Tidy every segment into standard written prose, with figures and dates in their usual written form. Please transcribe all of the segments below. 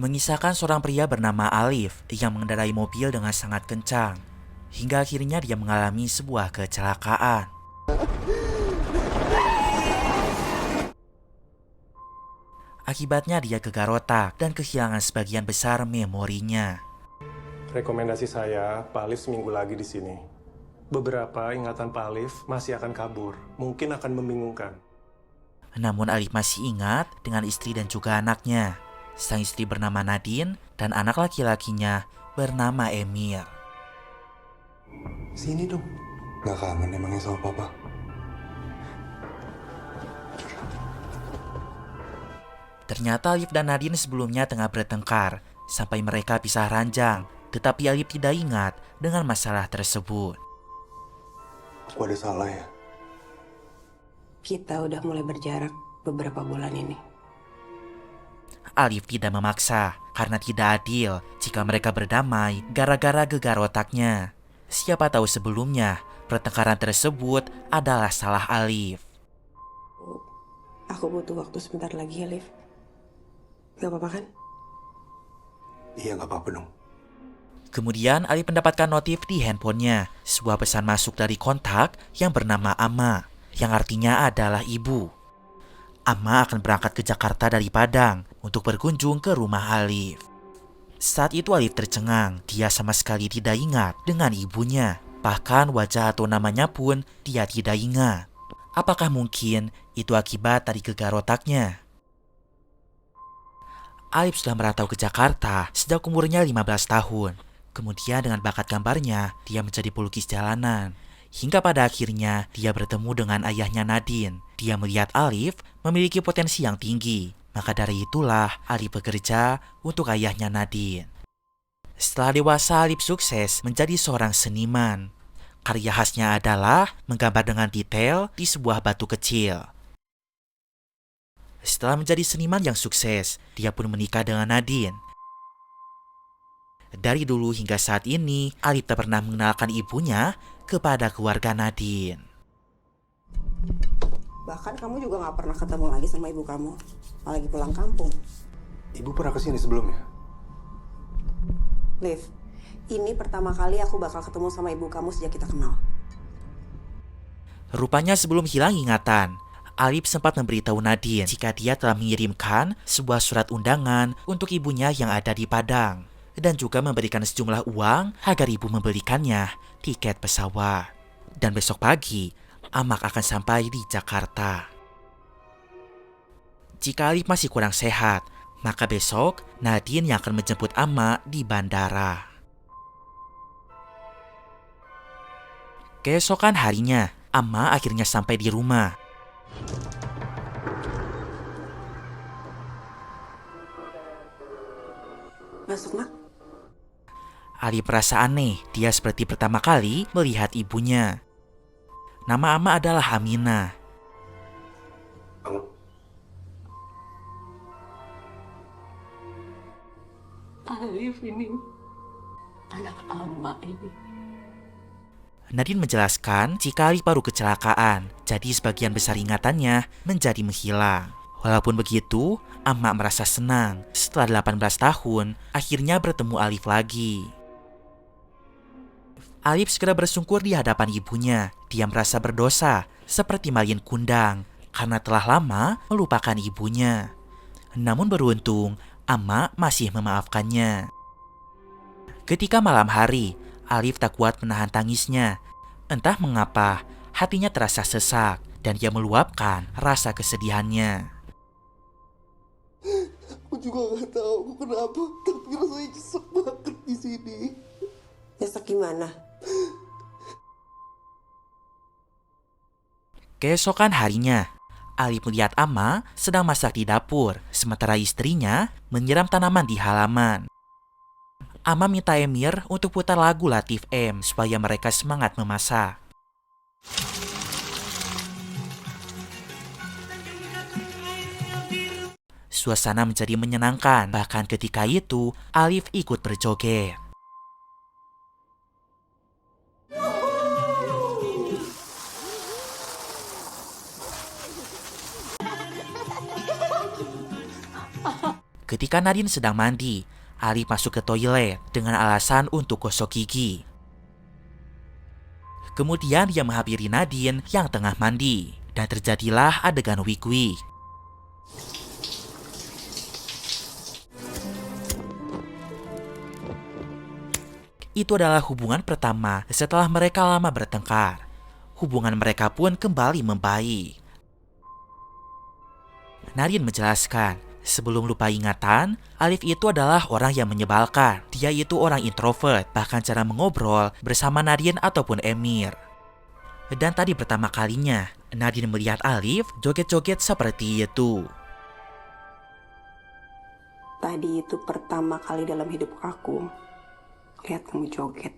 mengisahkan seorang pria bernama Alif yang mengendarai mobil dengan sangat kencang. Hingga akhirnya dia mengalami sebuah kecelakaan. Akibatnya dia gegar otak dan kehilangan sebagian besar memorinya. Rekomendasi saya, Pak Alif seminggu lagi di sini. Beberapa ingatan Pak Alif masih akan kabur, mungkin akan membingungkan. Namun Alif masih ingat dengan istri dan juga anaknya. Sang istri bernama Nadine dan anak laki-lakinya bernama Emir. Sini dong. Gak kangen emangnya sama papa? Ternyata Alif dan Nadine sebelumnya tengah bertengkar sampai mereka pisah ranjang. Tetapi Alif tidak ingat dengan masalah tersebut. Aku ada salah ya? Kita udah mulai berjarak beberapa bulan ini. Alif tidak memaksa karena tidak adil jika mereka berdamai gara-gara gegar otaknya. Siapa tahu sebelumnya pertengkaran tersebut adalah salah Alif. Aku butuh waktu sebentar lagi ya, Liv. Gak apa-apa kan? Iya gak apa-apa dong. Kemudian Alif mendapatkan notif di handphonenya, sebuah pesan masuk dari kontak yang bernama Ama, yang artinya adalah ibu. Ama akan berangkat ke Jakarta dari Padang untuk berkunjung ke rumah Alif. Saat itu Alif tercengang, dia sama sekali tidak ingat dengan ibunya. Bahkan wajah atau namanya pun dia tidak ingat. Apakah mungkin itu akibat dari gegar otaknya? Alif sudah merantau ke Jakarta sejak umurnya 15 tahun. Kemudian dengan bakat gambarnya, dia menjadi pelukis jalanan. Hingga pada akhirnya, dia bertemu dengan ayahnya Nadine. Dia melihat Alif memiliki potensi yang tinggi. Maka dari itulah, Alif bekerja untuk ayahnya Nadine. Setelah dewasa, Alif sukses menjadi seorang seniman. Karya khasnya adalah menggambar dengan detail di sebuah batu kecil. Setelah menjadi seniman yang sukses, dia pun menikah dengan Nadine. Dari dulu hingga saat ini, Alif tak pernah mengenalkan ibunya kepada keluarga Nadine. Bahkan kamu juga gak pernah ketemu lagi sama ibu kamu. Lagi pulang kampung. Ibu pernah kesini sebelumnya? Liv, ini pertama kali aku bakal ketemu sama ibu kamu sejak kita kenal. Rupanya sebelum hilang ingatan, Alif sempat memberitahu Nadine jika dia telah mengirimkan sebuah surat undangan untuk ibunya yang ada di Padang. Dan juga memberikan sejumlah uang agar ibu membelikannya tiket pesawat. Dan besok pagi, Amak akan sampai di Jakarta. Jika Alif masih kurang sehat, maka besok Nadine yang akan menjemput Amak di bandara. Keesokan harinya, Amak akhirnya sampai di rumah. Masuk, Mak. Alif merasa aneh, dia seperti pertama kali melihat ibunya. Nama Ama adalah Aminah. Alif ini anak Ama ini. Nadine menjelaskan jika Alif baru kecelakaan, jadi sebagian besar ingatannya menjadi menghilang. Walaupun begitu, Ama merasa senang setelah 18 tahun akhirnya bertemu Alif lagi. Alif segera bersungkur di hadapan ibunya. Dia merasa berdosa seperti Malin Kundang karena telah lama melupakan ibunya. Namun beruntung, Ama masih memaafkannya. Ketika malam hari, Alif tak kuat menahan tangisnya. Entah mengapa, hatinya terasa sesak dan dia meluapkan rasa kesedihannya. Aku juga gak tahu aku kenapa, tapi rasanya nyesek banget di sini. Nyesek gimana? Keesokan harinya, Alif melihat Ama sedang masak di dapur, sementara istrinya menyiram tanaman di halaman. Ama minta Emir untuk putar lagu Latif M supaya mereka semangat memasak. Suasana menjadi menyenangkan, bahkan ketika itu Alif ikut berjoget. Ketika Nadine sedang mandi, Alif masuk ke toilet dengan alasan untuk gosok gigi. Kemudian dia menghampiri Nadine yang tengah mandi, dan terjadilah adegan wig-wig. Itu adalah hubungan pertama setelah mereka lama bertengkar. Hubungan mereka pun kembali membaik. Nadine menjelaskan, sebelum lupa ingatan, Alif itu adalah orang yang menyebalkan. Dia itu orang introvert, bahkan cara mengobrol bersama Nadine ataupun Emir. Dan tadi pertama kalinya, Nadine melihat Alif joget-joget seperti itu. Tadi itu pertama kali dalam hidup aku lihat kamu joget.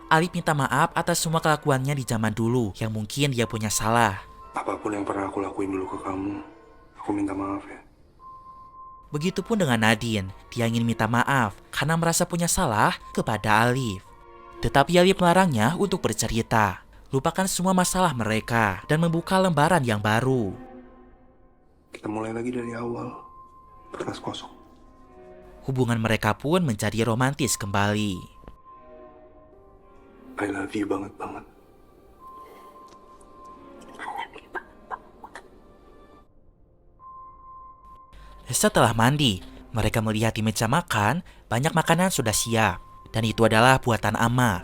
Alif minta maaf atas semua kelakuannya di zaman dulu yang mungkin dia punya salah. Apapun yang pernah aku lakuin dulu ke kamu, aku minta maaf ya. Begitupun dengan Nadine, dia ingin minta maaf karena merasa punya salah kepada Alif. Tetapi Alif melarangnya untuk bercerita, lupakan semua masalah mereka dan membuka lembaran yang baru. Kita mulai lagi dari awal, kertas kosong. Hubungan mereka pun menjadi romantis kembali. I love you banget. Setelah mandi, mereka melihat di meja makan banyak makanan sudah siap. Dan itu adalah buatan Amak.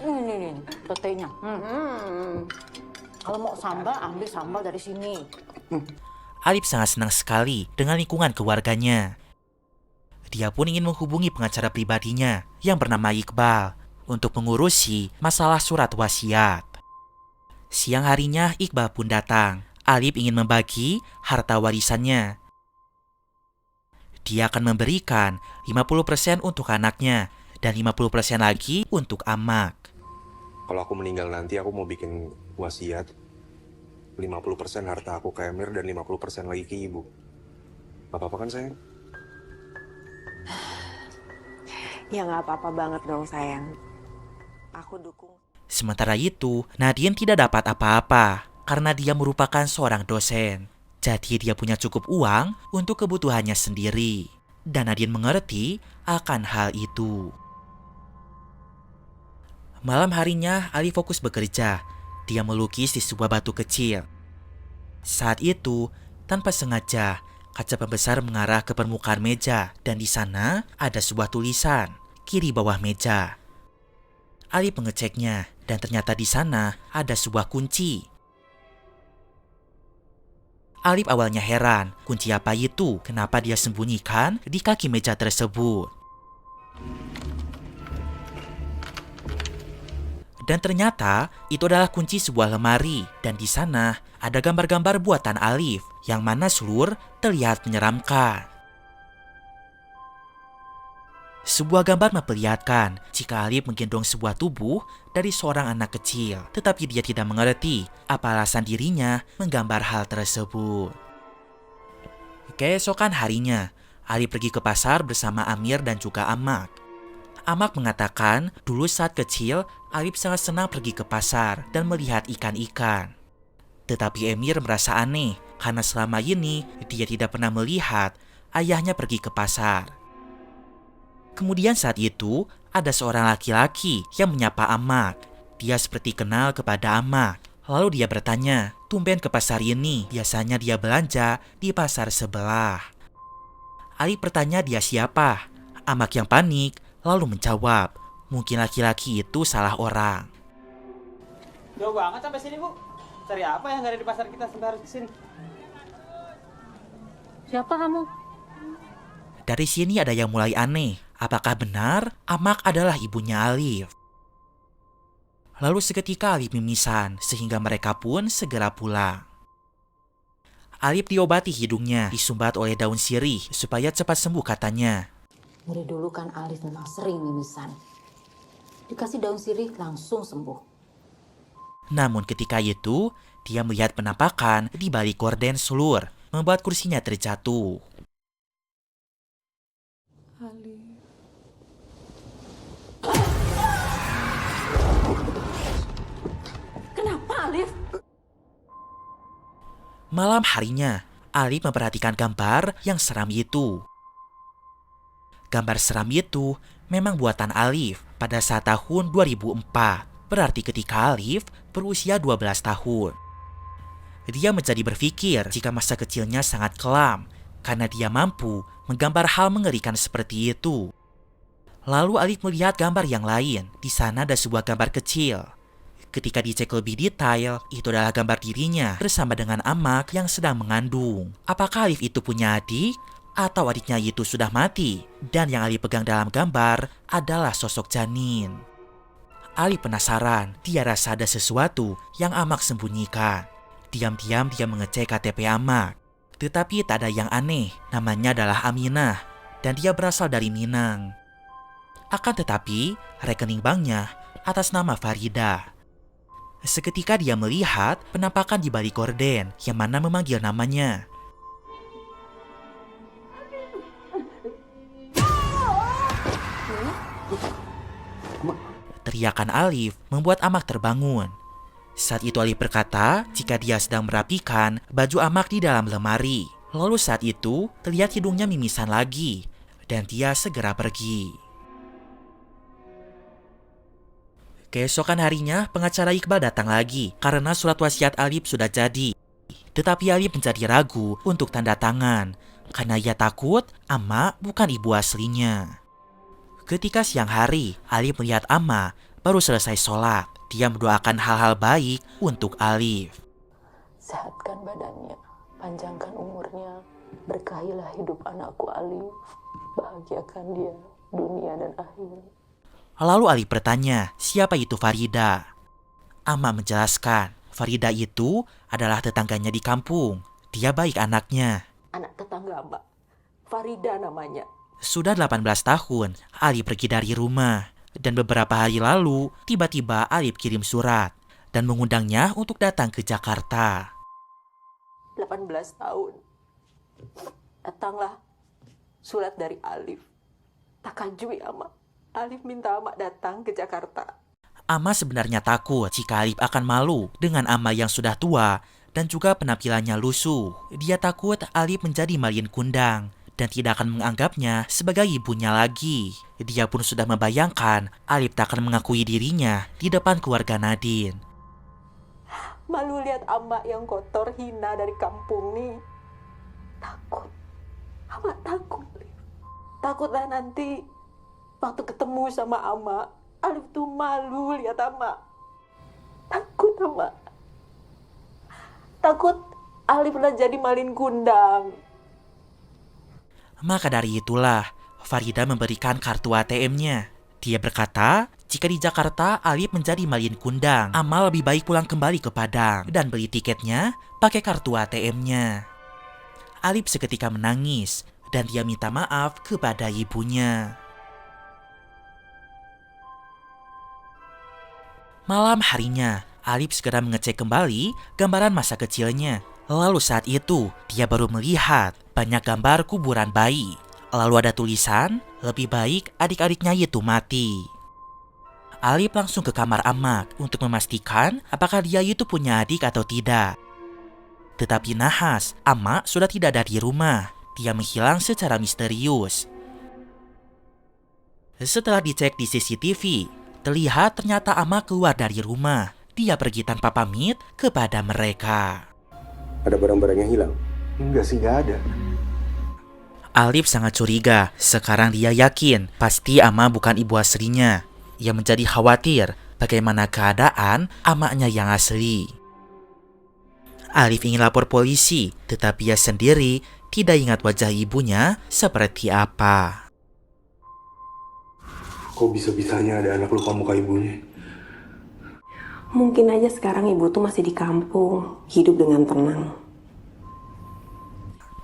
Ini, tetenya. Kalau mau sambal, ambil sambal dari sini. Alif sangat senang sekali dengan lingkungan keluarganya. Dia pun ingin menghubungi pengacara pribadinya yang bernama Iqbal untuk mengurusi masalah surat wasiat. Siang harinya Iqbal pun datang. Alif ingin membagi harta warisannya. Dia akan memberikan 50% untuk anaknya dan 50% lagi untuk Amak. Kalau aku meninggal nanti, aku mau bikin wasiat 50% harta aku ke Emir dan 50% lagi ke ibu. Gak apa-apa kan sayang? Ya nggak apa-apa banget dong sayang. Aku dukung. Sementara itu, Nadine tidak dapat apa-apa karena dia merupakan seorang dosen. Jadi dia punya cukup uang untuk kebutuhannya sendiri. Dan Nadine mengerti akan hal itu. Malam harinya, Ali fokus bekerja. Dia melukis di sebuah batu kecil. Saat itu, tanpa sengaja, kaca pembesar mengarah ke permukaan meja. Dan di sana ada sebuah tulisan, kiri bawah meja. Ali mengeceknya, dan ternyata di sana ada sebuah kunci. Alif awalnya heran, kunci apa itu? Kenapa dia sembunyikan di kaki meja tersebut? Dan ternyata itu adalah kunci sebuah lemari, dan di sana ada gambar-gambar buatan Alif, yang mana seluruh terlihat menyeramkan. Sebuah gambar memperlihatkan jika Alif menggendong sebuah tubuh dari seorang anak kecil, tetapi dia tidak mengerti apa alasan dirinya menggambar hal tersebut. Keesokan harinya, Alif pergi ke pasar bersama Amir dan juga Amak. Amak mengatakan dulu saat kecil Alif sangat senang pergi ke pasar dan melihat ikan-ikan. Tetapi Emir merasa aneh karena selama ini dia tidak pernah melihat ayahnya pergi ke pasar. Kemudian saat itu, ada seorang laki-laki yang menyapa Amak. Dia seperti kenal kepada Amak. Lalu dia bertanya, tumben ke pasar ini, biasanya dia belanja di pasar sebelah. Ali bertanya dia siapa. Amak yang panik, lalu menjawab, mungkin laki-laki itu salah orang. Jauh banget sampai sini, Bu. Cari apa yang nggak ada di pasar kita sampai harus kesini? Siapa kamu? Dari sini ada yang mulai aneh. Apakah benar Amak adalah ibunya Alif? Lalu seketika Alif mimisan sehingga mereka pun segera pulang. Alif diobati hidungnya, disumbat oleh daun sirih supaya cepat sembuh katanya. Dari dulu kan Alif memang sering mimisan. Dikasih daun sirih langsung sembuh. Namun ketika itu, dia melihat penampakan di balik gorden sulur, membuat kursinya terjatuh. Kenapa Alif? Malam harinya, Alif memperhatikan gambar yang seram itu. Gambar seram itu memang buatan Alif pada saat tahun 2004. Berarti ketika Alif berusia 12 tahun. Dia menjadi berpikir jika masa kecilnya sangat kelam karena dia mampu menggambar hal mengerikan seperti itu. Lalu Alif melihat gambar yang lain. Di sana ada sebuah gambar kecil. Ketika dicek lebih detail, itu adalah gambar dirinya bersama dengan Amak yang sedang mengandung. Apakah Alif itu punya adik? Atau adiknya itu sudah mati? Dan yang Alif pegang dalam gambar adalah sosok janin. Alif penasaran, dia rasa ada sesuatu yang Amak sembunyikan. Diam-diam dia mengecek KTP Amak. Tetapi tak ada yang aneh, namanya adalah Aminah. Dan dia berasal dari Minang. Akan tetapi, rekening banknya atas nama Farida. Seketika dia melihat penampakan di balik gorden yang mana memanggil namanya. Teriakan Alif membuat Amak terbangun. Saat itu Alif berkata jika dia sedang merapikan baju Amak di dalam lemari. Lalu saat itu terlihat hidungnya mimisan lagi dan dia segera pergi. Keesokan harinya pengacara Iqbal datang lagi karena surat wasiat Alif sudah jadi. Tetapi Alif menjadi ragu untuk tanda tangan karena ia takut Ama bukan ibu aslinya. Ketika siang hari, Alif melihat Ama baru selesai sholat. Dia mendoakan hal-hal baik untuk Alif. Sehatkan badannya, panjangkan umurnya, berkahilah hidup anakku Alif, bahagiakan dia dunia dan akhirat. Lalu Alif bertanya, siapa itu Farida? Ama menjelaskan, Farida itu adalah tetangganya di kampung. Dia baik anaknya. Anak tetangga Mbak, Farida namanya. Sudah 18 tahun, Alif pergi dari rumah. Dan beberapa hari lalu, tiba-tiba Alif kirim surat dan mengundangnya untuk datang ke Jakarta. 18 tahun. Datanglah surat dari Alif. Takajui Ama. Alif minta Ama datang ke Jakarta. Ama sebenarnya takut jika Alif akan malu dengan Ama yang sudah tua dan juga penampilannya lusuh. Dia takut Alif menjadi malin kundang dan tidak akan menganggapnya sebagai ibunya lagi. Dia pun sudah membayangkan Alif tak akan mengakui dirinya di depan keluarga Nadine. Malu lihat Ama yang kotor hina dari kampung nih. Takut. Ama takut. Takutlah nanti waktu ketemu sama Ama, Alif tuh malu lihat Ama. Takut Ama. Takut Alif lah jadi malin kundang. Maka dari itulah, Farida memberikan kartu ATM-nya. Dia berkata, jika di Jakarta Alif menjadi malin kundang, Ama lebih baik pulang kembali ke Padang dan beli tiketnya pakai kartu ATM-nya. Alif seketika menangis dan dia minta maaf kepada ibunya. Malam harinya, Alif segera mengecek kembali gambaran masa kecilnya. Lalu saat itu, dia baru melihat banyak gambar kuburan bayi. Lalu ada tulisan, lebih baik adik-adiknya itu mati. Alif langsung ke kamar Amak untuk memastikan apakah dia itu punya adik atau tidak. Tetapi nahas, Amak sudah tidak ada di rumah. Dia menghilang secara misterius. Setelah dicek di CCTV, terlihat ternyata Amak keluar dari rumah. Dia pergi tanpa pamit kepada mereka. Ada barang-barang yang hilang? Enggak sih, nggak ada. Alif sangat curiga. Sekarang dia yakin pasti Ama bukan ibu aslinya. Ia menjadi khawatir bagaimana keadaan amaknya yang asli. Alif ingin lapor polisi, tetapi ia sendiri tidak ingat wajah ibunya seperti apa. Kok bisa-bisanya ada anak lupa muka ibunya? Mungkin aja sekarang ibu tuh masih di kampung, hidup dengan tenang.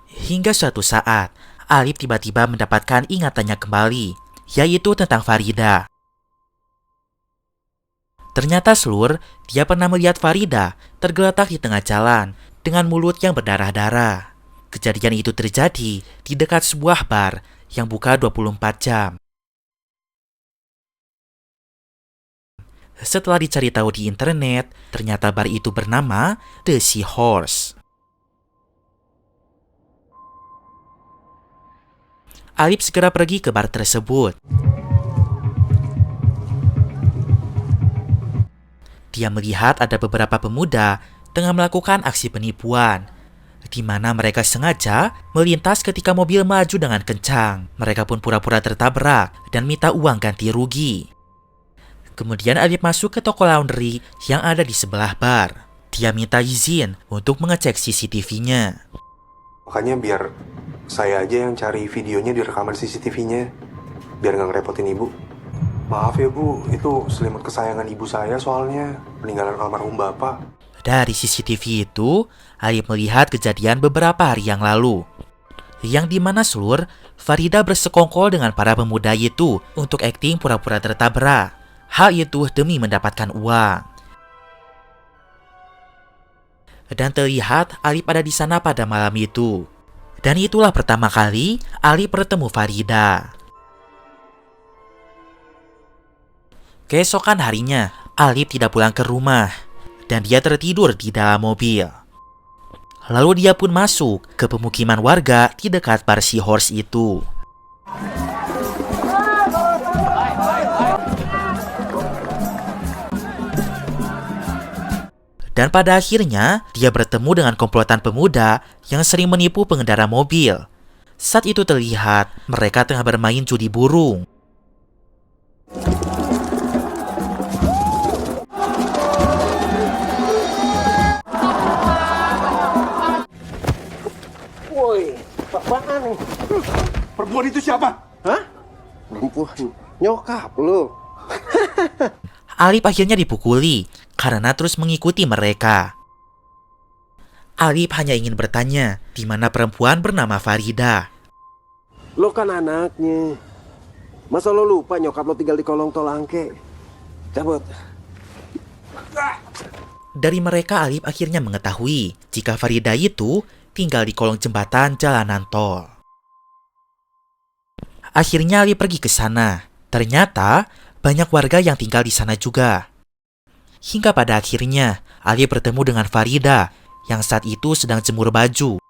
Hingga suatu saat, Alif tiba-tiba mendapatkan ingatannya kembali, yaitu tentang Farida. Ternyata Slur, dia pernah melihat Farida tergeletak di tengah jalan dengan mulut yang berdarah-darah. Kejadian itu terjadi di dekat sebuah bar yang buka 24 jam. Setelah dicari tahu di internet, ternyata bar itu bernama The Seahorse. Alip segera pergi ke bar tersebut. Dia melihat ada beberapa pemuda tengah melakukan aksi penipuan, di mana mereka sengaja melintas ketika mobil maju dengan kencang. Mereka pun pura-pura tertabrak dan minta uang ganti rugi. Kemudian Alip masuk ke toko laundry yang ada di sebelah bar. Dia minta izin untuk mengecek CCTV-nya. Makanya biar saya aja yang cari videonya di rekaman CCTV-nya. Biar nggak ngerepotin ibu. Maaf ya bu, itu selimut kesayangan ibu saya soalnya. Peninggalan almarhum bapak. Dari CCTV itu, Alip melihat kejadian beberapa hari yang lalu. Yang dimana Slur, Farida bersekongkol dengan para pemuda itu untuk akting pura-pura tertabrak. Hal itu demi mendapatkan uang. Dan terlihat Alip ada di sana pada malam itu. Dan itulah pertama kali Alip bertemu Farida. Keesokan harinya, Alip tidak pulang ke rumah dan dia tertidur di dalam mobil. Lalu dia pun masuk ke pemukiman warga di dekat bar Seahorse itu. Dan pada akhirnya, dia bertemu dengan komplotan pemuda yang sering menipu pengendara mobil. Saat itu terlihat mereka tengah bermain judi burung. Woi, apaan nih? Perempuan itu siapa? Hah? Perempuan? Nyokap lu. Alip akhirnya dipukuli karena terus mengikuti mereka. Alip hanya ingin bertanya di mana perempuan bernama Farida. Lo kan anaknya. Masa lo lupa nyokap lo tinggal di kolong tol Angke? Cabut. Dari mereka Alip akhirnya mengetahui jika Farida itu tinggal di kolong jembatan jalanan tol. Akhirnya Alip pergi ke sana. Ternyata banyak warga yang tinggal di sana juga. Hingga pada akhirnya Alip bertemu dengan Farida yang saat itu sedang jemur baju.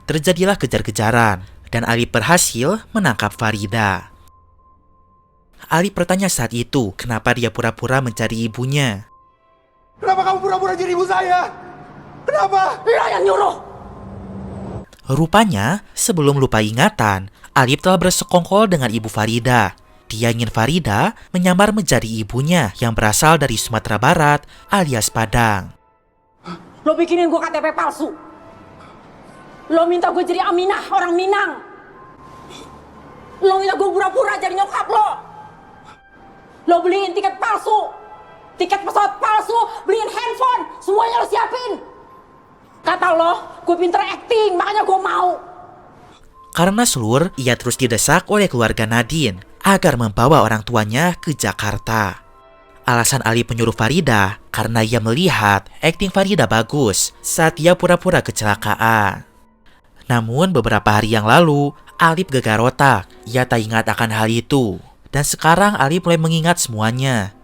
Terjadilah kejar-kejaran dan Alip berhasil menangkap Farida. Alip bertanya saat itu kenapa dia pura-pura mencari ibunya. Kenapa kamu pura-pura jadi ibu saya? Kenapa? Lo yang nyuruh. Rupanya, sebelum lupa ingatan, Alip telah bersekongkol dengan ibu Farida. Dia ingin Farida menyamar menjadi ibunya yang berasal dari Sumatera Barat alias Padang. Lo bikinin gue KTP palsu. Lo minta gue jadi Aminah, orang Minang. Lo minta gue pura-pura jadi nyokap lo. Lo beliin tiket palsu, tiket pesawat palsu, beliin handphone, semuanya lo siapin. Kata lo, gue pinter acting, makanya gue mau. Karena Slur, ia terus didesak oleh keluarga Nadine agar membawa orang tuanya ke Jakarta. Alasan Alip menyuruh Farida karena ia melihat akting Farida bagus saat ia pura-pura kecelakaan. Namun beberapa hari yang lalu, Alip gegar otak. Ia tak ingat akan hal itu. Dan sekarang Alip mulai mengingat semuanya.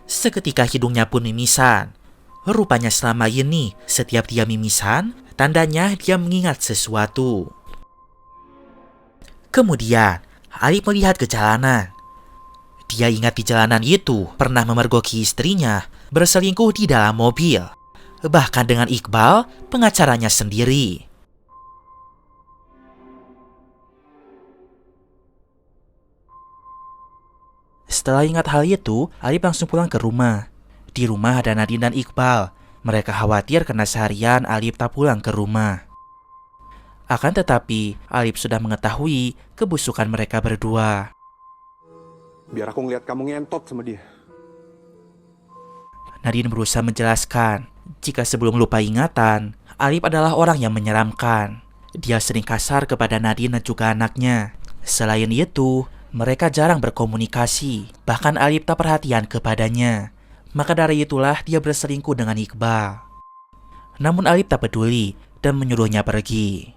Seketika hidungnya pun mimisan. Rupanya selama ini, setiap dia mimisan, tandanya dia mengingat sesuatu. Kemudian, Alip melihat ke jalanan. Dia ingat di jalanan itu pernah memergoki istrinya berselingkuh di dalam mobil. Bahkan dengan Iqbal, pengacaranya sendiri. Setelah ingat hal itu, Alip langsung pulang ke rumah. Di rumah ada Nadine dan Iqbal. Mereka khawatir karena seharian Alip tak pulang ke rumah. Akan tetapi, Alip sudah mengetahui kebusukan mereka berdua. Biar aku ngeliat kamu ngentot sama dia. Nadine berusaha menjelaskan jika sebelum lupa ingatan, Alip adalah orang yang menyeramkan. Dia sering kasar kepada Nadine dan juga anaknya. Selain itu, mereka jarang berkomunikasi. Bahkan Alip tak perhatian kepadanya. Maka dari itulah dia berselingkuh dengan Iqbal. Namun Alip tak peduli dan menyuruhnya pergi.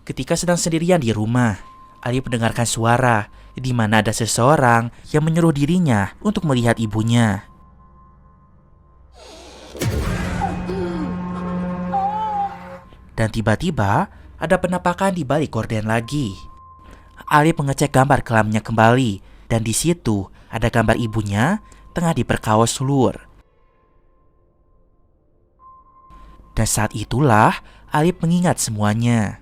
Ketika sedang sendirian di rumah, Alif mendengarkan suara di mana ada seseorang yang menyuruh dirinya untuk melihat ibunya. Dan tiba-tiba ada penampakan di balik gorden lagi. Alif mengecek gambar kelamnya kembali, dan di situ ada gambar ibunya tengah diperkaos ulur. Dan saat itulah Alif mengingat semuanya.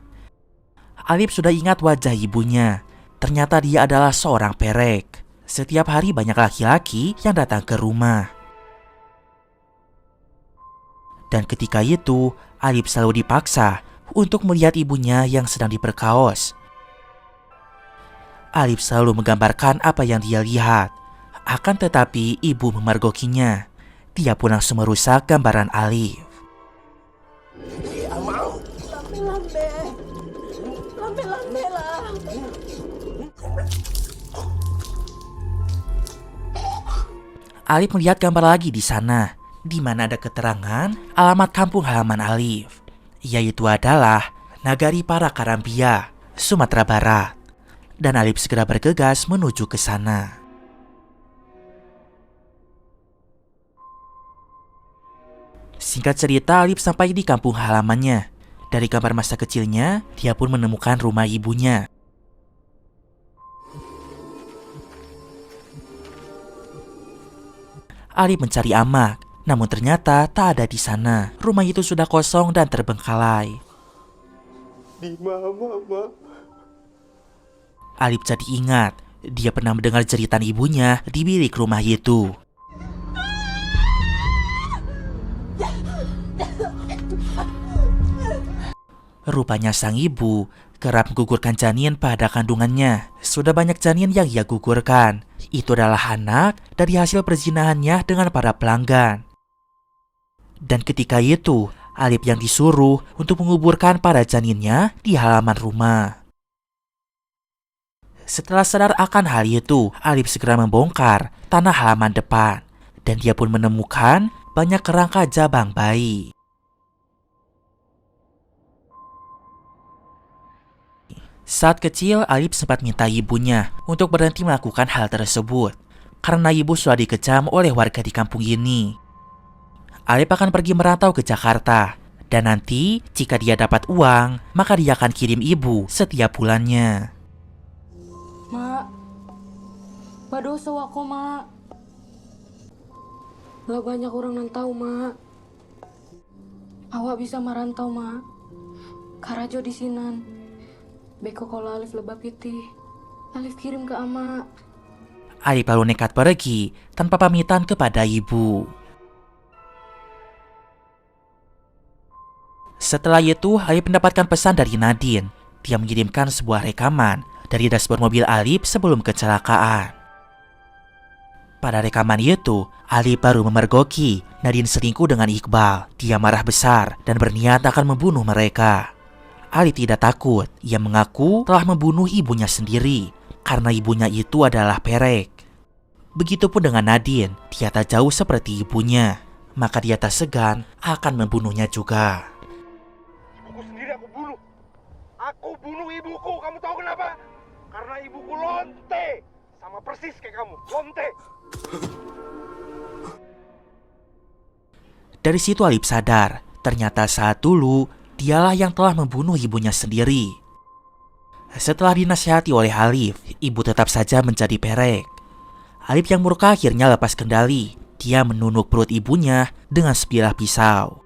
Alif sudah ingat wajah ibunya. Ternyata dia adalah seorang perek. Setiap hari banyak laki-laki yang datang ke rumah. Dan ketika itu, Alif selalu dipaksa untuk melihat ibunya yang sedang diperkaos. Alif selalu menggambarkan apa yang dia lihat. Akan tetapi ibu memergokinya. Dia pun langsung merusak gambaran Alif. Lambe lah. Alif melihat gambar lagi di sana, di mana ada keterangan alamat kampung halaman Alif, yaitu adalah Nagari Parakarambia, Sumatera Barat. Dan Alif segera bergegas menuju ke sana. Singkat cerita, Alif sampai di kampung halamannya. Dari gambar masa kecilnya, dia pun menemukan rumah ibunya. Alif mencari Amak, namun ternyata tak ada di sana. Rumah itu sudah kosong dan terbengkalai. Di mana, Mak? Alif jadi ingat, dia pernah mendengar jeritan ibunya di bilik rumah itu. Rupanya sang ibu kerap menggugurkan janin pada kandungannya. Sudah banyak janin yang ia gugurkan. Itu adalah anak dari hasil perzinahannya dengan para pelanggan. Dan ketika itu, Alif yang disuruh untuk menguburkan para janinnya di halaman rumah. Setelah sadar akan hal itu, Alif segera membongkar tanah halaman depan. Dan dia pun menemukan banyak kerangka jabang bayi. Saat kecil, Alif sempat minta ibunya untuk berhenti melakukan hal tersebut karena ibu sudah dikecam oleh warga di kampung ini. Alif akan pergi merantau ke Jakarta, dan nanti jika dia dapat uang, maka dia akan kirim ibu setiap bulannya. Mak dosa aku, Mak. Gak banyak orang yang tahu, Mak. Awak bisa merantau, Mak. Karajo di sinan. Beko kalau Alif lebah putih. Alif kirim ke Ama. Alif lalu nekat pergi tanpa pamitan kepada ibu. Setelah itu, Alif mendapatkan pesan dari Nadine. Dia mengirimkan sebuah rekaman dari dashboard mobil Alif sebelum kecelakaan. Pada rekaman itu, Alif baru memergoki Nadine selingkuh dengan Iqbal. Dia marah besar dan berniat akan membunuh mereka. Alif tidak takut. Ia mengaku telah membunuh ibunya sendiri karena ibunya itu adalah perek. Begitupun dengan Nadine, dia tak jauh seperti ibunya. Maka dia tak segan akan membunuhnya juga. Ibuku sendiri aku bunuh. Aku bunuh ibuku. Kamu tahu kenapa? Karena ibuku lonte. Sama persis kayak kamu, lonte. Dari situ Alif sadar, ternyata saat dulu dialah yang telah membunuh ibunya sendiri. Setelah dinasihati oleh Alif, ibu tetap saja menjadi perek. Alif yang murka akhirnya lepas kendali. Dia menunuk perut ibunya dengan sebilah pisau.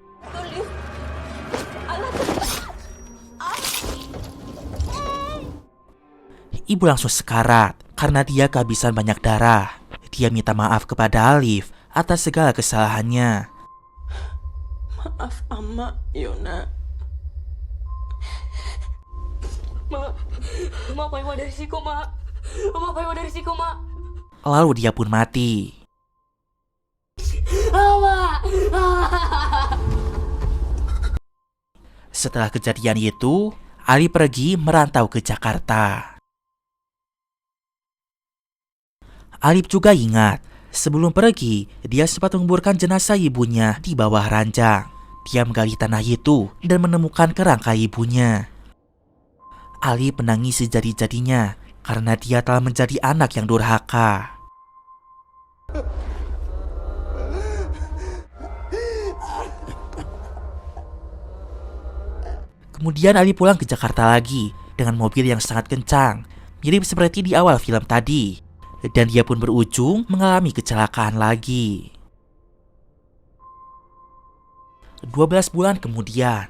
Ibu langsung sekarat karena dia kehabisan banyak darah. Dia minta maaf kepada Alif atas segala kesalahannya. Maaf, Ama, Yona. Mak apa dari siku, Mak? Apa dari siku, Mak? Lalu dia pun mati. Setelah kejadian itu, Ali pergi merantau ke Jakarta. Alif juga ingat, sebelum pergi, dia sempat menguburkan jenazah ibunya di bawah ranjang. Dia menggali tanah itu dan menemukan kerangka ibunya. Ali menangis sejadi-jadinya karena dia telah menjadi anak yang durhaka. Kemudian Ali pulang ke Jakarta lagi dengan mobil yang sangat kencang, mirip seperti di awal film tadi. Dan dia pun berujung mengalami kecelakaan lagi. 12 bulan kemudian,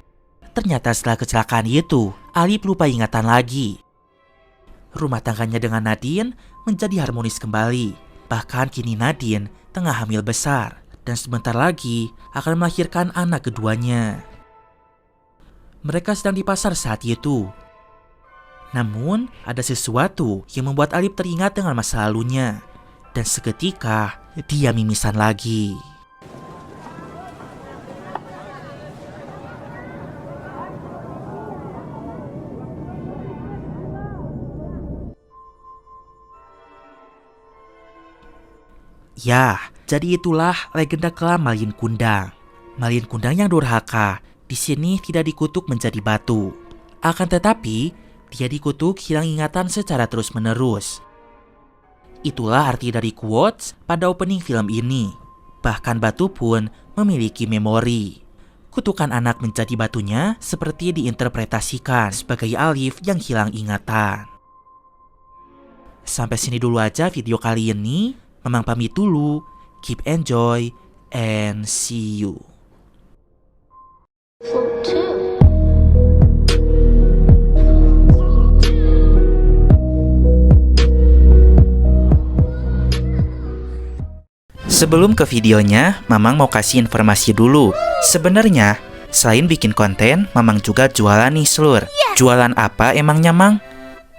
ternyata setelah kecelakaan itu, Ali lupa ingatan lagi. Rumah tangganya dengan Nadine menjadi harmonis kembali. Bahkan kini Nadine tengah hamil besar dan sebentar lagi akan melahirkan anak keduanya. Mereka sedang di pasar saat itu. Namun, ada sesuatu yang membuat Alif teringat dengan masa lalunya. Dan seketika, dia mimisan lagi. Ya, jadi itulah legenda kelam Malin Kundang. Malin Kundang yang durhaka di sini tidak dikutuk menjadi batu. Akan tetapi, dia dikutuk hilang ingatan secara terus-menerus. Itulah arti dari quotes pada opening film ini. Bahkan batu pun memiliki memori. Kutukan anak menjadi batunya seperti diinterpretasikan sebagai Alif yang hilang ingatan. Sampai sini dulu aja video kali ini. Mamang pamit dulu. Keep enjoy and see you. Sebelum ke videonya, Mamang mau kasih informasi dulu. Sebenarnya, selain bikin konten, Mamang juga jualan nih, Slur. Jualan apa emangnya, Mang?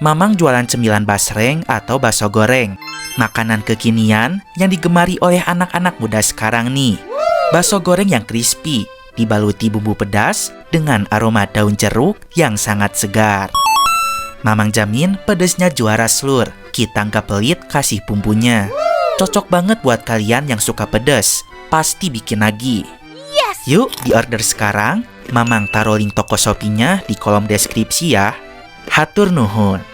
Mamang jualan cemilan basreng atau bakso goreng. Makanan kekinian yang digemari oleh anak-anak muda sekarang nih. Bakso goreng yang crispy, dibaluti bumbu pedas dengan aroma daun jeruk yang sangat segar. Mamang jamin pedesnya juara, Slur. Kita nggak pelit kasih bumbunya. Cocok banget buat kalian yang suka pedas. Pasti bikin lagi. Yuk, di order sekarang. Mamang taruh link toko Shopee-nya di kolom deskripsi ya. Hatur nuhun.